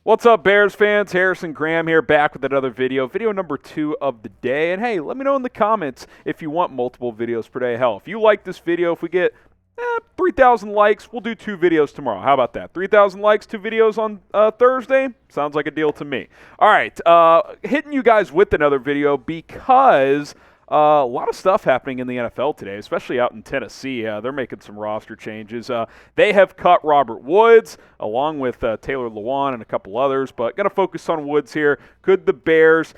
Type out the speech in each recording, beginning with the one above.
What's up, Bears fans? Harrison Graham here, back with another video number 2 of the day. And hey, let me know in the comments if you want multiple videos per day. Hell, if you like this video, if we get 3,000 likes, we'll do 2 videos tomorrow. How about that? 3,000 likes, 2 videos on Thursday? Sounds like a deal to me. All right, hitting you guys with another video because a lot of stuff happening in the NFL today, especially out in Tennessee. They're making some roster changes. They have cut Robert Woods along with Taylor Lewan and a couple others, but going to focus on Woods here. Could the Bears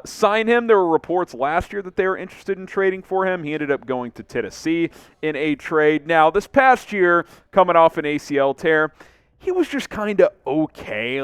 sign him? There were reports last year that they were interested in trading for him. He ended up going to Tennessee in a trade. Now, this past year, coming off an ACL tear, he was just kind of okay.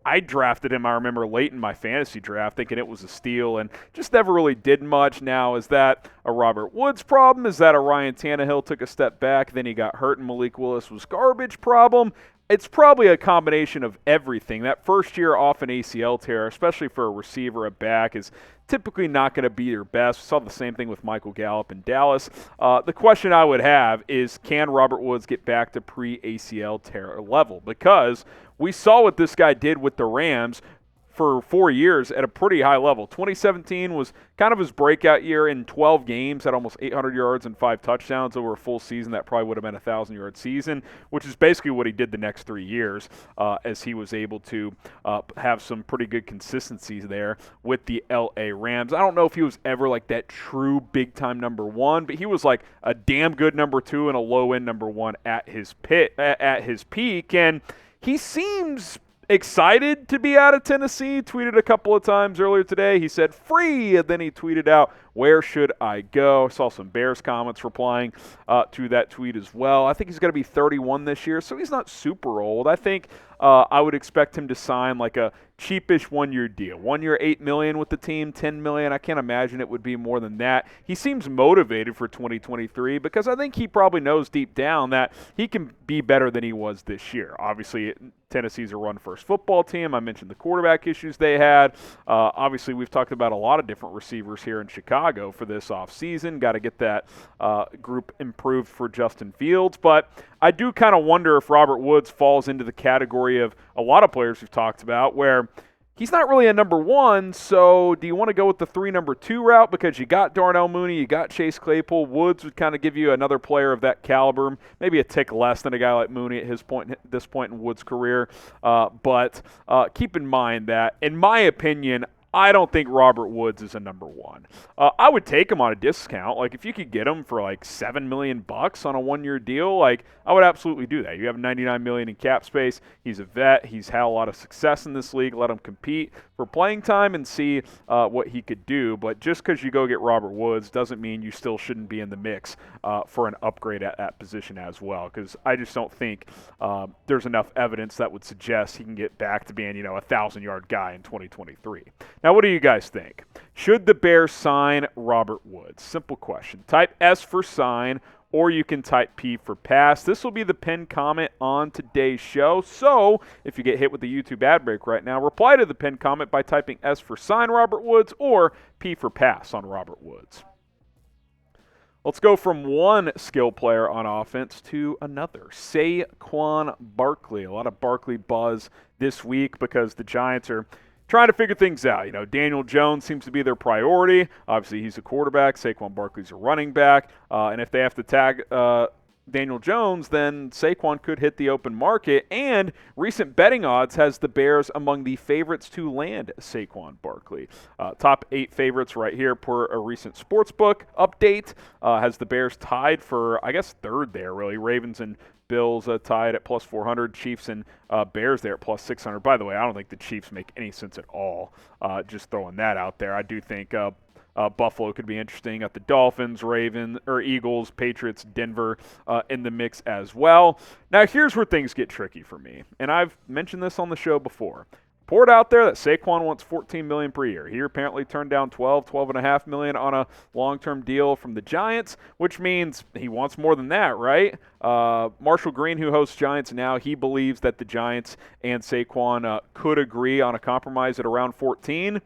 I drafted him, I remember, late in my fantasy draft, thinking it was a steal, and just never really did much. Now, is that a Robert Woods problem? Is that a Ryan Tannehill took a step back, then he got hurt, and Malik Willis was garbage problem? It's probably a combination of everything. That first year off an ACL tear, especially for a receiver at back, is typically not going to be your best. We saw the same thing with Michael Gallup in Dallas. The question I would have is, can Robert Woods get back to pre-ACL tear level? Because we saw what this guy did with the Rams for 4 years at a pretty high level. 2017 was kind of his breakout year. In 12 games, had almost 800 yards and 5 touchdowns over a full season. That probably would have been a 1,000-yard season, which is basically what he did the next 3 years as he was able to have some pretty good consistencies there with the L.A. Rams. I don't know if he was ever like that true big-time number one, but he was like a damn good number 2 and a low-end number 1 at his peak, and he seems excited to be out of Tennessee. Tweeted a couple of times earlier today. He said free, and then he tweeted out, "Where should I go?" Saw some Bears comments replying to that tweet as well. I think he's going to be 31 this year, so he's not super old. I think I would expect him to sign like a cheapish 1-year deal. 1 year, $8 million with the team, $10 million. I can't imagine it would be more than that. He seems motivated for 2023 because I think he probably knows deep down that he can be better than he was this year. Obviously, Tennessee's a run-first football team. I mentioned the quarterback issues they had. Obviously, we've talked about a lot of different receivers here in Chicago for this offseason. Got to get that group improved for Justin Fields. But I do kind of wonder if Robert Woods falls into the category of a lot of players we've talked about where he's not really a number 1, so do you want to go with the 3 number 2 route because you got Darnell Mooney, you got Chase Claypool? Woods would kind of give you another player of that caliber, maybe a tick less than a guy like Mooney at this point in Woods' career. But keep in mind that, in my opinion, I don't think Robert Woods is a number 1. I would take him on a discount. Like, if you could get him for like $7 million on a 1-year deal, like, I would absolutely do that. You have $99 million in cap space. He's a vet. He's had a lot of success in this league. Let him compete for playing time and see what he could do. But just because you go get Robert Woods doesn't mean you still shouldn't be in the mix for an upgrade at that position as well. Because I just don't think there's enough evidence that would suggest he can get back to being, a 1,000-yard guy in 2023. Now, what do you guys think? Should the Bears sign Robert Woods? Simple question. Type S for sign, or you can type P for pass. This will be the pinned comment on today's show. So if you get hit with the YouTube ad break right now, reply to the pinned comment by typing S for sign Robert Woods or P for pass on Robert Woods. Let's go from one skill player on offense to another. Saquon Barkley. A lot of Barkley buzz this week because the Giants are trying to figure things out. Daniel Jones seems to be their priority. Obviously, he's a quarterback. Saquon Barkley's a running back. And if they have to tag Daniel Jones, then Saquon could hit the open market. And recent betting odds has the Bears among the favorites to land Saquon Barkley. Top 8 favorites right here per a recent sportsbook update. Has the Bears tied for, I guess, third there, really. Ravens and Bills tied at plus 400. Chiefs and Bears there at plus 600. By the way, I don't think the Chiefs make any sense at all. Just throwing that out there. I do think Buffalo could be interesting. Got the Dolphins, Eagles, Patriots, Denver in the mix as well. Now, here's where things get tricky for me. And I've mentioned this on the show before. Report out there that Saquon wants $14 million per year. He apparently turned down $12.5 million on a long-term deal from the Giants, which means he wants more than that, right? Marshall Green, who hosts Giants Now, he believes that the Giants and Saquon could agree on a compromise at around 14.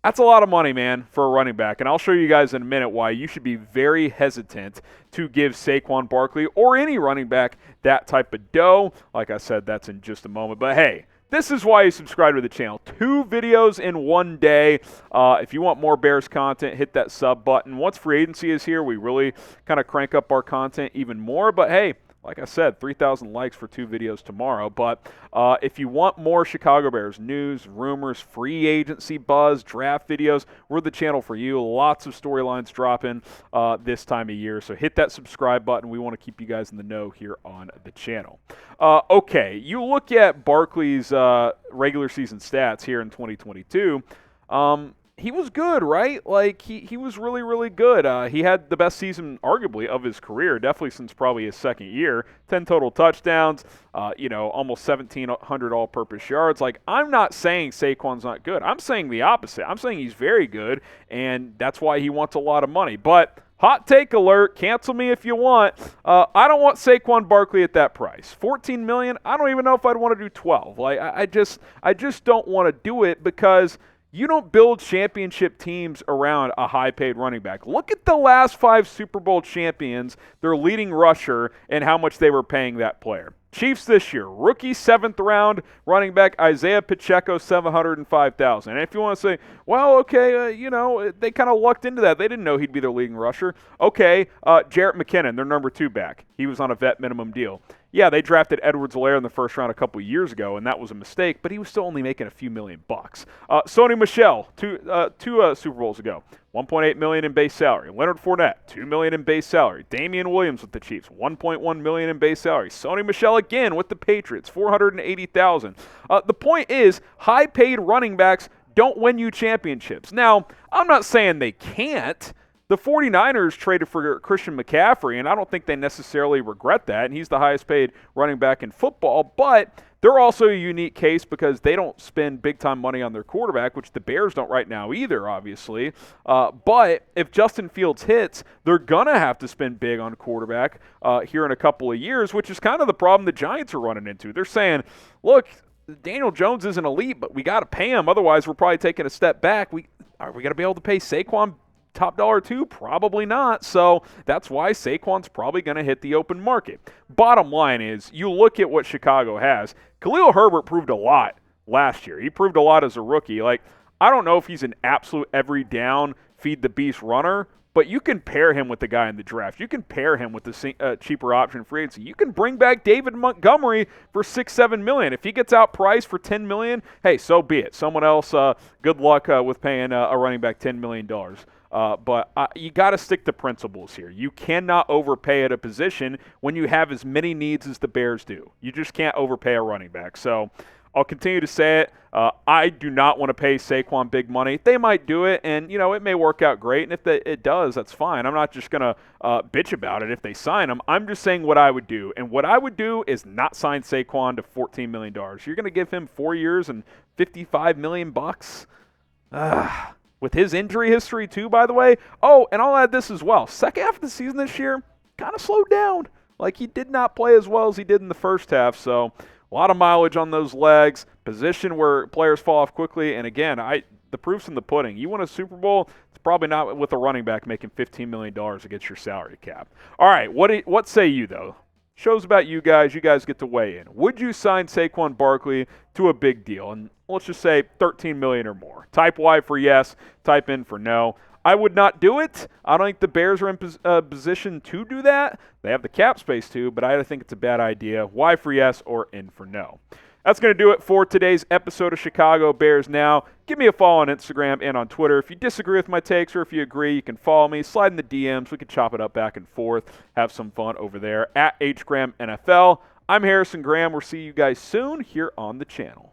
That's a lot of money, man, for a running back. And I'll show you guys in a minute why you should be very hesitant to give Saquon Barkley or any running back that type of dough. Like I said, that's in just a moment. But hey, This is why you subscribe to the channel. 2 videos in one day. If you want more Bears content, hit that sub button. Once free agency is here, we really kind of crank up our content even more. But hey, like I said, 3,000 likes for 2 videos tomorrow. But if you want more Chicago Bears news, rumors, free agency buzz, draft videos, we're the channel for you. Lots of storylines dropping this time of year. So hit that subscribe button. We want to keep you guys in the know here on the channel. Okay, you look at Barkley's regular season stats here in 2022. He was good, right? Like, he was really, really good. He had the best season, arguably, of his career, definitely since probably his second year. 10 total touchdowns, almost 1,700 all-purpose yards. Like, I'm not saying Saquon's not good. I'm saying the opposite. I'm saying he's very good, and that's why he wants a lot of money. But hot take alert, cancel me if you want. I don't want Saquon Barkley at that price. $14 million, I don't even know if I'd want to do 12. Like, I just don't want to do it because you don't build championship teams around a high-paid running back. Look at the last 5 Super Bowl champions, their leading rusher, and how much they were paying that player. Chiefs this year, rookie 7th round running back Isaiah Pacheco, $705,000. And if you want to say, well, okay, they kind of lucked into that. They didn't know he'd be their leading rusher. Okay, Jarrett McKinnon, their number 2 back. He was on a vet minimum deal. Yeah, they drafted Edwards-Helaire in the first round a couple years ago, and that was a mistake, but he was still only making a few million bucks. Sony Michel, two Super Bowls ago, $1.8 million in base salary. Leonard Fournette, $2 million in base salary. Damian Williams with the Chiefs, $1.1 million in base salary. Sony Michel again with the Patriots, $480,000. The point is, high-paid running backs don't win you championships. Now, I'm not saying they can't. The 49ers traded for Christian McCaffrey, and I don't think they necessarily regret that, and he's the highest paid running back in football, but they're also a unique case because they don't spend big-time money on their quarterback, which the Bears don't right now either, obviously. But if Justin Fields hits, they're going to have to spend big on quarterback here in a couple of years, which is kind of the problem the Giants are running into. They're saying, look, Daniel Jones isn't elite, but we got to pay him. Otherwise, we're probably taking a step back. Are we going to be able to pay Saquon top dollar too? Probably not. So that's why Saquon's probably going to hit the open market. Bottom line is, you look at what Chicago has. Khalil Herbert proved a lot last year. He proved a lot as a rookie. Like, I don't know if he's an absolute every down feed the beast runner, but you can pair him with the guy in the draft. You can pair him with the cheaper option free agency. You can bring back David Montgomery for $6-7 million. If he gets outpriced for $10 million, hey, so be it. Someone else, good luck with paying a running back $10 million. But you got to stick to principles here. You cannot overpay at a position when you have as many needs as the Bears do. You just can't overpay a running back. So I'll continue to say it. I do not want to pay Saquon big money. They might do it, and it may work out great. And if it does, that's fine. I'm not just going to bitch about it if they sign him. I'm just saying what I would do. And what I would do is not sign Saquon to $14 million. You're going to give him 4 years and $55 million bucks? With his injury history, too, by the way. Oh, and I'll add this as well. Second half of the season this year kind of slowed down. Like, he did not play as well as he did in the first half. So, a lot of mileage on those legs. Position where players fall off quickly. And, again, the proof's in the pudding. You win a Super Bowl, it's probably not with a running back making $15 million against your salary cap. All right, what say you, though? Show's about you guys. You guys get to weigh in. Would you sign Saquon Barkley to a big deal? And let's just say $13 million or more. Type Y for yes. Type in for no. I would not do it. I don't think the Bears are in position to do that. They have the cap space to, but I think it's a bad idea. Y for yes or in for no. That's going to do it for today's episode of Chicago Bears Now. Give me a follow on Instagram and on Twitter. If you disagree with my takes or if you agree, you can follow me. Slide in the DMs. We can chop it up back and forth. Have some fun over there at HGramNFL. I'm Harrison Graham. We'll see you guys soon here on the channel.